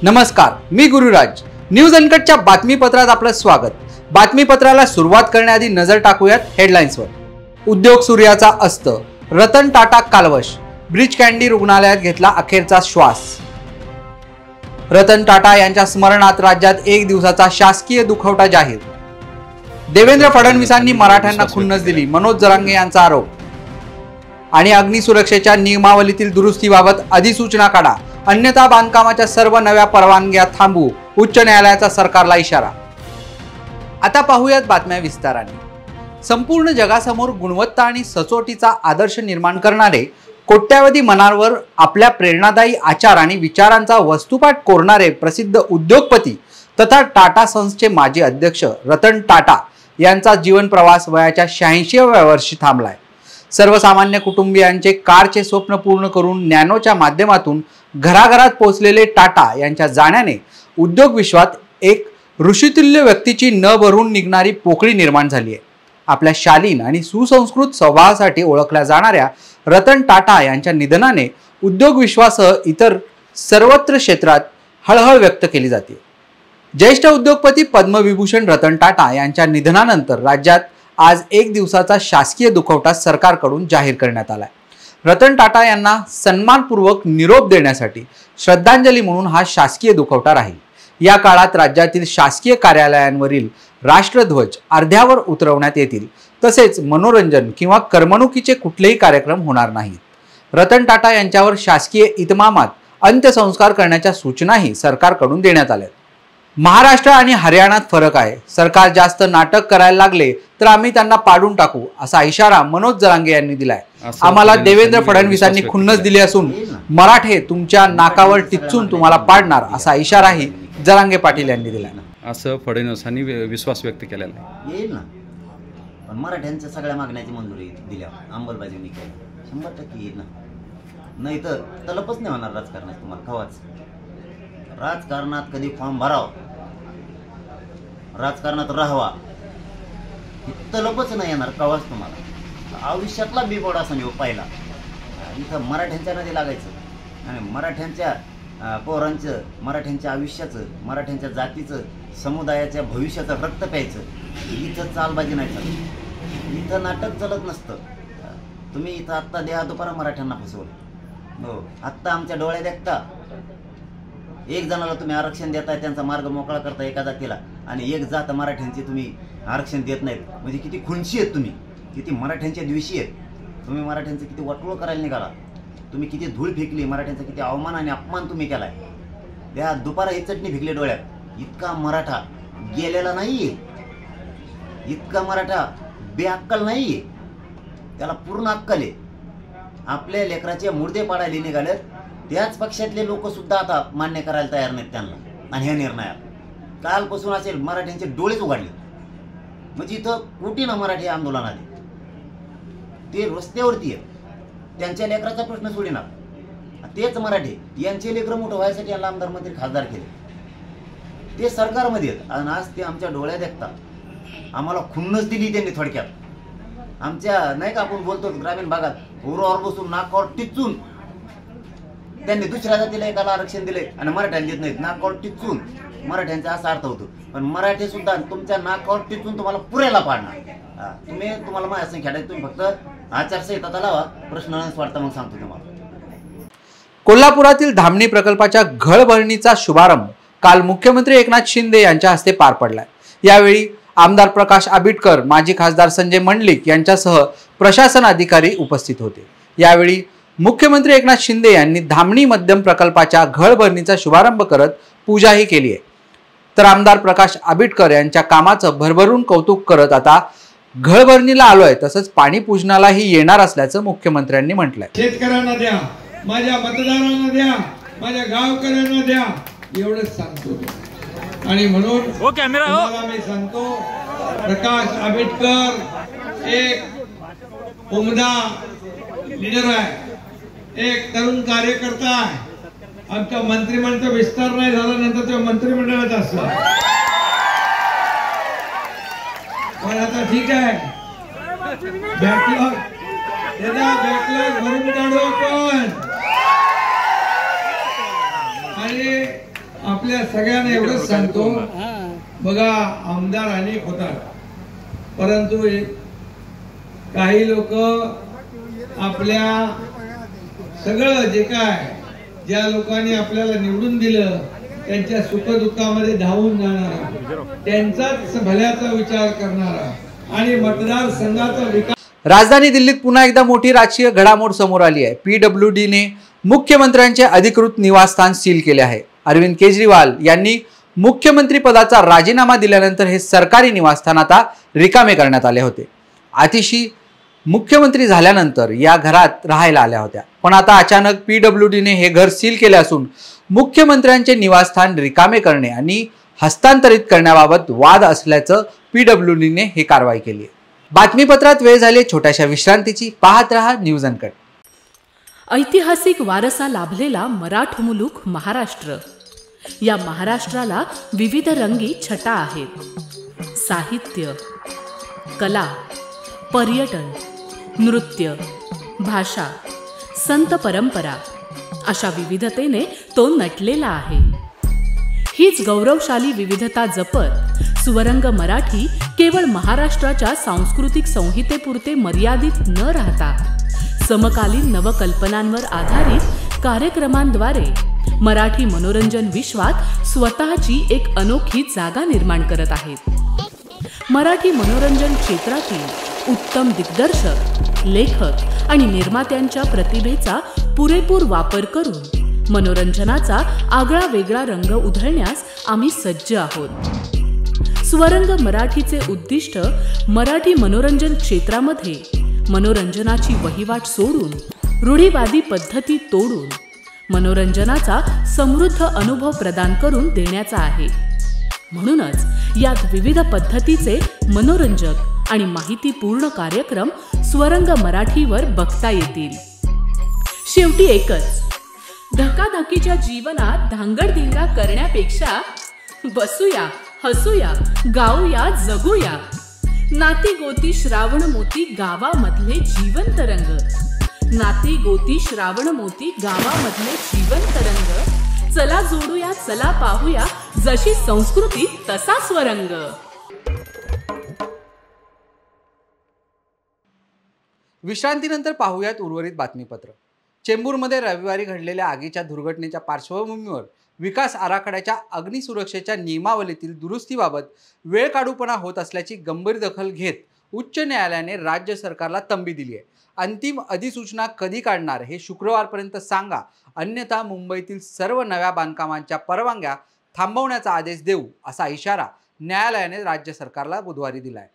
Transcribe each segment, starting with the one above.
नमस्कार, मी गुरुराज. न्यूज अनकटच्या बातमीपत्रात आपलं स्वागत. बातमीपत्राला सुरुवात करण्याआधी नजर टाकूयात हेडलाईन्सवर. उद्योग सूर्याचा अस्त, रतन टाटा कालवश, ब्रीच कँडी रुग्णालयात घेतला अखेरचा श्वास. रतन टाटा यांच्या स्मरणार्थ राज्यात 1 दिवसाचा शासकीय दुखवटा जाहीर. देवेंद्र फडणवीसांनी मराठ्यांना खुन्नस दिली, मनोज जरांगे यांचा आरोप. आणि अग्निसुरक्षेच्या नियमावलीतील दुरुस्तीबाबत अधिसूचना काढा, अन्यथा बांधकामाच्या सर्व नव्या परवानग्या थांबवू, उच्च न्यायालयाचा सरकारला इशारा. आता पाहूयात बातम्या विस्ताराने. संपूर्ण जगासमोर गुणवत्ता आणि सचोटीचा आदर्श निर्माण करणारे, कोट्यावधी मनांवर आपल्या प्रेरणादायी आचार आणि विचारांचा वस्तुपाठ कोरणारे प्रसिद्ध उद्योगपती तथा टाटा सन्सचे माजी अध्यक्ष रतन टाटा यांचा जीवन प्रवास वयाच्या 86व्या वर्षी थांबलाय. सर्वसामान्य कुटुंबियांचे कारचे स्वप्न पूर्ण करून नॅनोच्या माध्यमातून घराघरात पोहोचलेले टाटा यांच्या जाण्याने उद्योग विश्वात एक ऋषितुल्य व्यक्तीची न भरून निघणारी पोकळी निर्माण झाली आहे. आपल्या शालीन आणि सुसंस्कृत स्वभावासाठी ओळखल्या जाणाऱ्या रतन टाटा यांच्या निधनाने उद्योग विश्वासह इतर सर्वत्र क्षेत्रात हळहळ व्यक्त केली जाते. ज्येष्ठ उद्योगपती पद्मविभूषण रतन टाटा यांच्या निधनानंतर राज्यात आज 1 दिवसाचा शासकीय दुखवटा सरकारकडून जाहीर करण्यात आलाय. रतन टाटा यांना सन्मानपूर्वक निरोप देण्यासाठी श्रद्धांजली म्हणून हा शासकीय दुखवटा राहील. या काळात राज्यातील शासकीय कार्यालयांवरील राष्ट्रध्वज अर्ध्यावर उतरवण्यात येतील. तसेच मनोरंजन किंवा करमणुकीचे कुठलेही कार्यक्रम होणार नाहीत. रतन टाटा यांच्यावर शासकीय इतमामात अंत्यसंस्कार करण्याच्या सूचनाही सरकारकडून देण्यात आल्या. महाराष्ट्र आणि हरियाणात फरक आहे. सरकार जास्त नाटक करायला लागले तर आम्ही त्यांना पाडून टाकू, असा इशारा मनोज जरांगे यांनी दिलाय. आम्हाला देवेंद्र फडणवीसांनी खुन्नस दिली असून मराठे तुमच्या नाकावर टिच्चून तुम्हाला पाडणार, असा इशाराही जरांगे पाटील यांनी दिलाय. असं फडणवीसांनी विश्वास व्यक्त केलेला आहे. येईल ना, पण मराठ्यांच्या सगळ्या मागण्याची मंजुरी दिल्या अंमलबजावणी केली 100% येईल ना. नाही तर तलपच नाही होणार राजकारणात. तुम्हाला कवाच राजकारणात कधी फॉर्म भराव, राजकारणात राहावा, तलपच नाही येणार कवाच. तुम्हाला आयुष्यातला बिबोड असा मी पाहिला. इथं मराठ्यांच्या नदी लागायचं आणि मराठ्यांच्या पोरांचं, मराठ्यांच्या आयुष्याचं, मराठ्यांच्या जातीचं, समुदायाच्या भविष्याचं रक्त प्यायचं. इथं चालबाजी नाही चालत, इथं नाटक चालत नसतं. तुम्ही इथं आत्ता द्या दुपारा मराठ्यांना फसवलं. हो, आत्ता आमच्या डोळ्यात देखता एक जणाला तुम्ही आरक्षण देताय, त्यांचा मार्ग मोकळा करता एका जातीला, आणि एक जात मराठ्यांची तुम्ही आरक्षण देत नाहीत. म्हणजे किती खुनशी आहेत तुम्ही, किती मराठ्यांच्या दिवशी आहेत तुम्ही. मराठ्यांचं किती वाटोळ करायला निघाला तुम्ही, किती धूळ फेकली मराठ्यांचा, किती अवमान आणि अपमान तुम्ही केलाय. त्या दुपारा ही चटणी फेकली डोळ्यात. इतका मराठा गेलेला नाहीये, इतका मराठा बेअक्कल नाहीये, त्याला पूर्ण अक्कल आहे. आपल्या लेकराचे मुर्दे पाडायला निघालेत. त्याच पक्षातले लोक सुद्धा आता मान्य करायला तयार नाहीत त्यांना. आणि ह्या निर्णयात कालपासून असेल मराठ्यांचे डोळेच उघडले. म्हणजे इथं कोटीनं मराठी आंदोलन आले, ते रस्त्यावरती आहेत. त्यांच्या लेकराचा प्रश्न सोडेना. तेच मराठी यांचे लेकरं मोठं व्हायसाठी यांना आमदार मंत्री खासदार केले. ते सरकारमध्ये आहेत आणि आज ते आमच्या डोळ्यात देखतात. आम्हाला खुन्नस दिली त्यांनी थोडक्यात. आमच्या नाही का आपण बोलतो ग्रामीण भागात उरावर बसून नाकावर टिचून त्यांनी दुसऱ्या जातीला एकाला आरक्षण दिले आणि मराठ्यांना देत नाहीत. नाकावर टिचून मराठ्यांचा असा अर्थ होतो. पण मराठी सुद्धा तुमच्या नाकावर टिचून तुम्हाला पुरेला पाडणार. तुम्हाला माझ्या संख्या तुम्ही फक्त आचारसंहिता लावा, प्रश्न वाटता मग सांगतो तुम्हाला. कोल्हापुरातील धामणी प्रकल्पाच्या घळभरणीचा शुभारंभ काल मुख्यमंत्री एकनाथ शिंदे यांच्या हस्ते पार पडलाय. यावेळी आमदार प्रकाश आबिटकर, माजी खासदार संजय मंडलिक यांच्यासह प्रशासन अधिकारी उपस्थित होते. यावेळी मुख्यमंत्री एकनाथ शिंदे यांनी धामणी मध्यम प्रकल्पाच्या घळभरणीचा शुभारंभ करत पूजाही केली आहे. तर आमदार प्रकाश आबिटकर यांच्या कामाचं भरभरून कौतुक करत आता घळभरणीला आलोय, तसंच पाणी पूजनालाही येणार असल्याचं मुख्यमंत्र्यांनी म्हटलंय. शेतकऱ्यांना द्या, माझ्या मतदारांना द्या, माझ्या गावकऱ्यांना द्या, एवढंच सांगतो. आणि म्हणून तुम्हाला मी सांगतो, प्रकाश आबिटकर एक उमदा लीडर आहे, एक तरुण कार्यकर्ता आहे. आमच्या मंत्रिमंडळाचा विस्तार नाही झाला, नंतर तेव्हा मंत्रिमंडळात असतो. पण आता ठीक आहे, बॅकलॉग भरून काढू आपण. आणि आपल्या सगळ्यांना एवढंच सांगतो, बघा आमदार अनेक होतात, परंतु काही लोक आपल्या सगळं जे काय ज्या लोकांनी आपल्याला निवडून दिलं त्यांच्या सुखदुःखामध्ये धावून जाणारा, त्यांचाच भल्याचा विचार करणारा आणि मतदारसंघाचा विकास. राजधानी दिल्लीत पुन्हा एकदा मोठी राजकीय घडामोड समोर आली आहे. PWDने मुख्यमंत्र्यांचे अधिकृत निवासस्थान सील केले आहे. अरविंद केजरीवाल यांनी मुख्यमंत्री पदाचा राजीनामा दिल्यानंतर हे सरकारी निवासस्थान आता रिकामे करण्यात आले होते. आतिशी मुख्यमंत्री झाल्यानंतर या घरात राहायला आल्या होत्या, पण आता अचानक PWDने हे घर सील केले असून मुख्यमंत्र्यांचे निवासस्थान रिकामे करणे आणि हस्तांतरित करण्याबाबत वाद असल्याचं PWDने ही कारवाई केली आहे. बातमीपत्रात वेळ झाली छोट्याशा विश्रांतीची. पाहत रहा न्यूज अनकट. ऐतिहासिक वारसा लाभलेला मराठ मुलूक महाराष्ट्र. या महाराष्ट्राला विविध रंगी छटा आहेत. साहित्य, कला, पर्यटन, नृत्य, भाषा, संत परंपरा अशा विविधतेने तो नटलेला आहे. हीच गौरवशाली विविधता जपत स्वरंग मराठी केवळ महाराष्ट्राच्या सांस्कृतिक संहितेपुरते मर्यादित न राहता समकालीन नवकल्पनांवर आधारित कार्यक्रमांद्वारे मराठी मनोरंजन विश्वात स्वतःची एक अनोखी जागा निर्माण करत आहेत. मराठी मनोरंजन क्षेत्रातील उत्तम दिग्दर्शक, लेखक आणि निर्मात्यांच्या प्रतिभेचा पुरेपूर वापर करून मनोरंजनाचा आगळा वेगळा रंग उधळण्यास आम्ही सज्ज आहोत. स्वरंग मराठीचे उद्दिष्ट मराठी मनोरंजन क्षेत्रामध्ये मनोरंजनाची वहिवाट सोडून, रूढीवादी पद्धती तोडून मनोरंजनाचा समृद्ध अनुभव प्रदान करून देण्याचा आहे. म्हणूनच यात विविध पद्धतीचे मनोरंजक आणि माहितीपूर्ण कार्यक्रम स्वरंग मराठीवर बघता येतील. शेवटी एकच, धकाधकीच्या जीवनात धांगडधिंगा करण्यापेक्षा बसूया, हसूया, गाऊया, जगूया. नाती गोती श्रावण मोती गावामधले जीवंत रंग. नाती गोती श्रावण मोती गावामधले जीवंत रंग. चला जोडूया, चला पाहूया, जशी संस्कृती तसा स्वरंग. विश्रांतीनंतर पाहूयात उर्वरित बातमीपत्र. चेंबूरमध्ये रविवारी घडलेल्या आगीच्या दुर्घटनेच्या पार्श्वभूमीवर विकास आराखड्याच्या अग्निसुरक्षेच्या नियमावलीतील दुरुस्तीबाबत वेळकाढूपणा होत असल्याची गंभीर दखल घेत उच्च न्यायालयाने राज्य सरकारला तंबी दिली आहे. अंतिम अधिसूचना कधी काढणार हे शुक्रवारपर्यंत सांगा, अन्यथा मुंबईतील सर्व नव्या बांधकामांच्या परवानग्या थांबवण्याचा आदेश देऊ, असा इशारा न्यायालयाने राज्य सरकारला बुधवारी दिला आहे.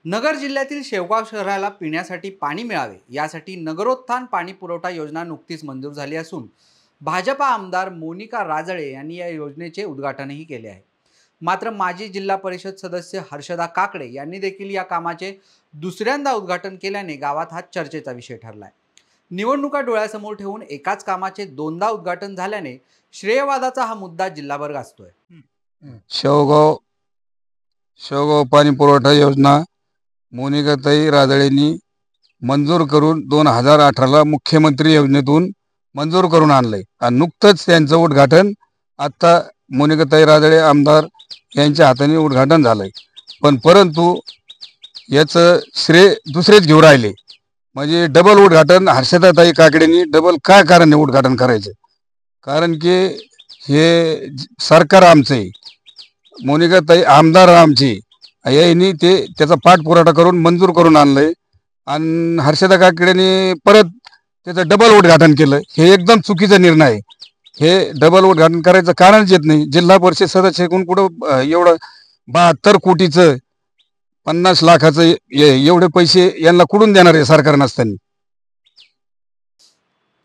नगर जिल्ह्यातील शेवगाव शहराला पिण्यासाठी पाणी मिळावे यासाठी नगरोत्थान पाणी पुरवठा योजना नुकतीच मंजूर झाली असून भाजपा आमदार मोनिका राजळे यांनी या योजनेचे उद्घाटनही केले आहे. मात्र माजी जिल्हा परिषद सदस्य हर्षदा काकडे यांनी देखील या कामाचे दुसऱ्यांदा उद्घाटन केल्याने गावात हा चर्चेचा विषय ठरला आहे. निवडणुका डोळ्यासमोर ठेवून एकाच कामाचे दोनदा उद्घाटन झाल्याने श्रेयवादाचा हा मुद्दा जिल्हाभर गाजतोय. शेवगाव पाणी पुरवठा योजना मोनिकाताई राजळेंनी मंजूर करून 2018ला मुख्यमंत्री योजनेतून मंजूर करून आणलंय आणि नुकतंच त्यांचं उद्घाटन आता मोनिकाताई राजळे आमदार यांच्या हाताने उद्घाटन झालंय. पण परंतु याचं श्रेय दुसरेच घेऊन राहिले. म्हणजे डबल उद्घाटन हर्षदाताई काकडेंनी डबल काय कारण उद्घाटन करायचं? कारण की हे सरकार आमचं आहे, मोनिकाताई आमदार आमची, यांनी त्याचा पाठपुरावा करून मंजूर करून आणलंय आणि हर्षदा काकडेने परत त्याचं डबल उद्घाटन केलं. हे एकदम चुकीचा निर्णय आहे. हे डबल उद्घाटन करायचं कारणच येत नाही. जिल्हा परिषद सदस्याकडून कुठं एवढं 72 कोटीचं 50 लाखाचं एवढे पैसे यांना कुठून देणार आहे सरकार नसताना?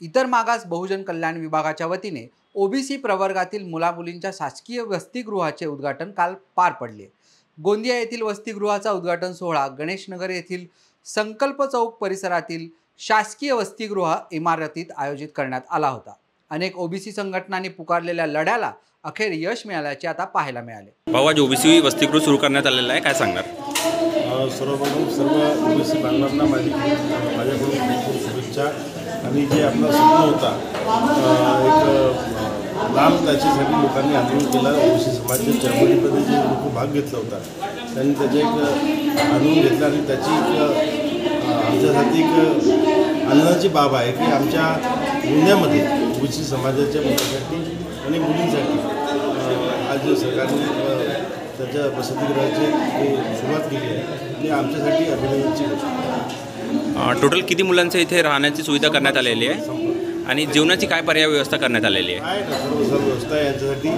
इतर मागास बहुजन कल्याण विभागाच्या वतीने ओबीसी प्रवर्गातील मुलामुलींच्या शासकीय वसतिगृहाचे उद्घाटन काल पार पडले. गोंदिया येथील वसतिगृहाचा उद्घाटन सोहळा गणेशनगर येथील संकल्प चौक परिसरातील शासकीय वसतिगृह इमारतीत आयोजित करण्यात आला होता. अनेक ओबीसी संघटनांनी पुकारलेल्या लढ्याला अखेर यश मिळाल्याचे आता पाहायला मिळाले. भाऊ, आज ओबीसी वसतिगृह सुरू करण्यात आलेलं आहे, काय सांगणार? सर्व ओबीसी बांधवांना माझ्याकडून खूप शुभेच्छा. आणि जे आपला स्वप्न होता एक लांब त्याच्यासाठी लोकांनी आंदोलन केलं. ओबीसी समाजाच्या चळवळीमध्ये जे लोक भाग घेतला होता त्यांनी त्याचे एक आंदोलन घेतलं आणि त्याची एक आमच्यासाठी एक आनंदाची बाब आहे की आमच्या गोंदियामध्ये ओबीसी समाजाच्या मुलांसाठी आणि मुलींसाठी आज सरकारने त्याच्या वसतिगृहाची सुरुवात केली आहे ती आमच्यासाठी अभिनंदनाची गोष्ट आहे. टोटल किती मुलांचं इथे राहण्याची सुविधा करण्यात आलेली आहे आणि जेवणाची काय पर्याय व्यवस्था करण्यात आलेली आहे? काय ना सर्व व्यवस्था आहे यांच्यासाठी.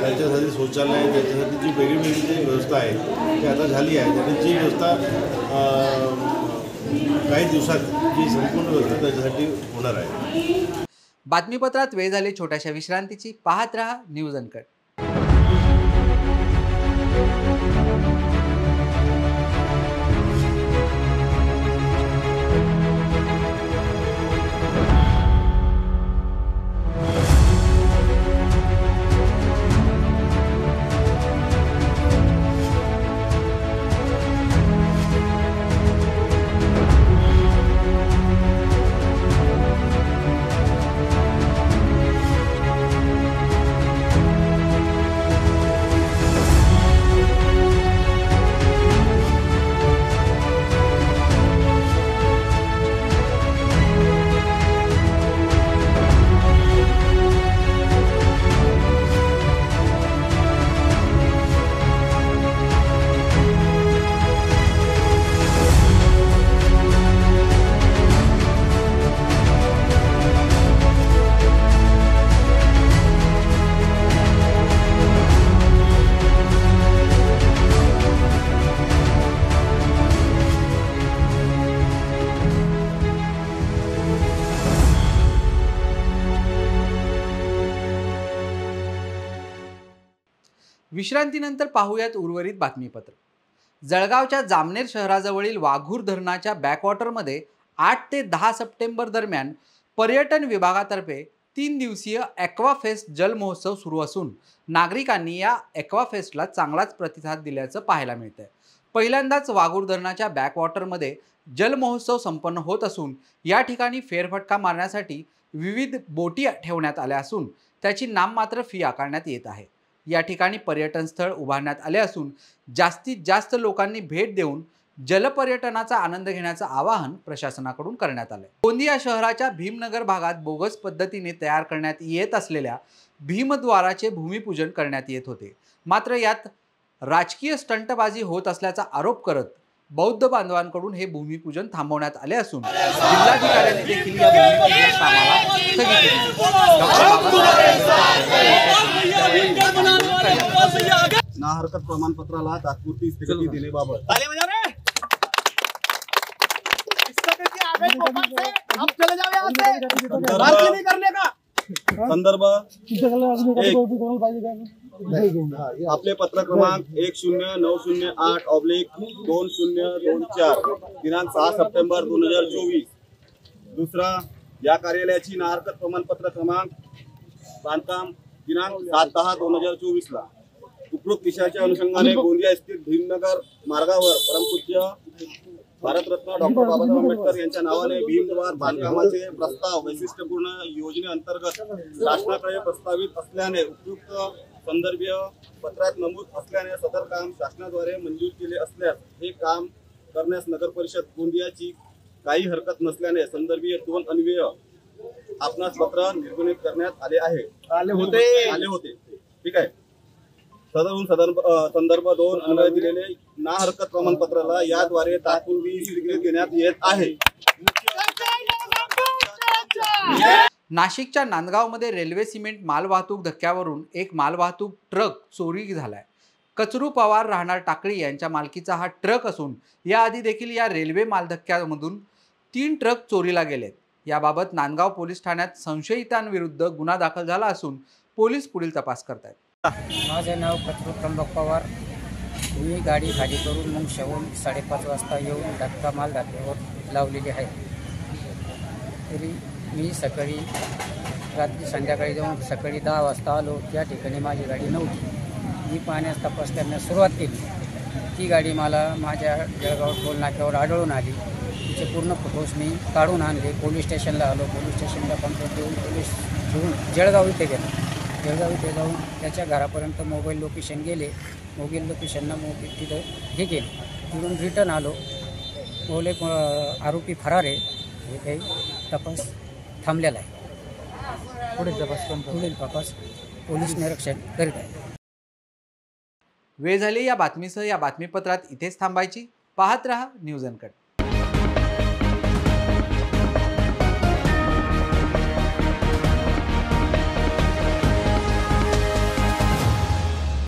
त्यांच्यासाठी शौचालय त्यांच्यासाठी जी वेगळी जी व्यवस्था आहे ती आता झाली आहे. आणि जी व्यवस्था काही दिवसात जी संपूर्ण व्यवस्था त्याच्यासाठी होणार आहे. बातमीपत्रात वेळ झाली छोट्याशा विश्रांतीची. पाहत रहा न्यूज अनकट. विश्रांतीनंतर पाहूयात उर्वरित बातमीपत्र. जळगावच्या जामनेर शहराजवळील वाघूर धरणाच्या बॅकवॉटरमध्ये 8 ते 10 सप्टेंबर दरम्यान पर्यटन विभागातर्फे 3 दिवसीय ॲक्वा फेस्ट जल महोत्सव सुरू असून नागरिकांनी या ॲक्वा फेस्टला चांगलाच प्रतिसाद दिल्याचं पाहायला मिळतंय. पहिल्यांदाच वाघूर धरणाच्या बॅकवॉटरमध्ये जल महोत्सव संपन्न होत असून या ठिकाणी फेरफटका मारण्यासाठी विविध बोटी ठेवण्यात आल्या असून त्याची नाममात्र फी आकारण्यात येत आहे. या ठिकाणी पर्यटन स्थळ उभारण्यात आले असून जास्तीत जास्त लोकांनी भेट देऊन जलपर्यटनाचा आनंद घेण्याचं आवाहन प्रशासनाकडून करण्यात आले. गोंदिया शहराच्या भीमनगर भागात बोगस पद्धतीने तयार करण्यात येत असलेल्या भीमद्वाराचे भूमिपूजन करण्यात येत होते. मात्र यात राजकीय स्टंटबाजी होत असल्याचा आरोप करत बौद्ध बांधवांकडून हे भूमिपूजन थांबवण्यात आले असून जिल्हाधिकाऱ्यांनी देखील या भूमिपूजन कामाला स्थगिती दिली. ना हरकत प्रमाणपत्राला तात्पुरती स्थगिती देण्याबाबत संदर्भ आपले पत्र क्रमांक 109008/2024 दिनांक 6 सप्टेंबर 2024. दुसरा, या कार्यालयाची ना हरकत प्रमाणपत्र क्रमांक बांधकाम दिनांक 7/10/2024 ला उपरोक्त विषयाच्या अनुषंगाने गोंदिया स्थित भीमनगर मार्गावर परमपूज्य भारतरत्न डॉक्टर बाबासाहेब आंबेडकर यांच्या नावाने भीमद्वार बांधकामाचे प्रस्ताव वैशिष्ट्यपूर्ण योजनेअंतर्गत शासनाकडे प्रस्तावित असल्याने उपयुक्त संदर्भीय पत्रात नमूद असल्याने सदर काम शासनाद्वारे मंजूर केले असल्यास हे काम करण्यास नगर परिषद गोंदियाची काही हरकत नसल्याने संदर्भीय 2 अन्वय आपणास पत्र निर्गमित करण्यात आले होते. ठीक आहे. संदर्भ 2 अन्वय दिलेले ना हरकत प्रमाणपत्राला याद्वारे तात्पुरती स्वीकृती देण्यात येत आहे. नाशिकच्या नांदगावमध्ये रेल्वे सिमेंट मालवाहतूक धक्क्यावरून एक मालवाहतूक ट्रक चोरी झालाय. कचरू पवार राहणार टाकळी यांच्या मालकीचा हा ट्रक असून याआधी देखील या रेल्वे मालधक्क्यामधून 3 ट्रक चोरीला गेलेत. याबाबत नांदगाव पोलीस ठाण्यात संशयितांविरुद्ध गुन्हा दाखल झाला असून पोलीस पुढील तपास करत आहेत. माझे नाव कचरू त्र्यंबक पवार. मी गाडी खाली करून मग शेवून 5:30 वाजता येऊन धक्का माल धक्क्यावर लावलेली आहे. तरी मी संध्याकाळी जाऊन सकाळी 10 वाजता आलो. त्या ठिकाणी माझी गाडी नव्हती. मी पाहण्यास तपास करण्यास सुरुवात केली. ती गाडी मला माझ्या जळगाव टोल नाक्यावर आढळून आली. तिचे पूर्ण फोटोज मी काढून आणले. पोलीस स्टेशनला आलो. पोलीस स्टेशनला कंप्लेंट देऊन पोलीस घेऊन जळगाव इथे गेलो. जळगाव इथे जाऊन त्याच्या घरापर्यंत मोबाईल लोकेशन गेले. मोबाईल लोकेशनला तिथं हे गेले. तिथून रिटर्न आलो. बोले आरोपी फरार आहे. हे काही तपास थांबलेला आहे. पुढील तपास पोलीस निरीक्षण करीत आहे. वेळ झाली या बातमीसह या बातमीपत्रात इथेच थांबायची. पाहत रहा न्यूज अनकट.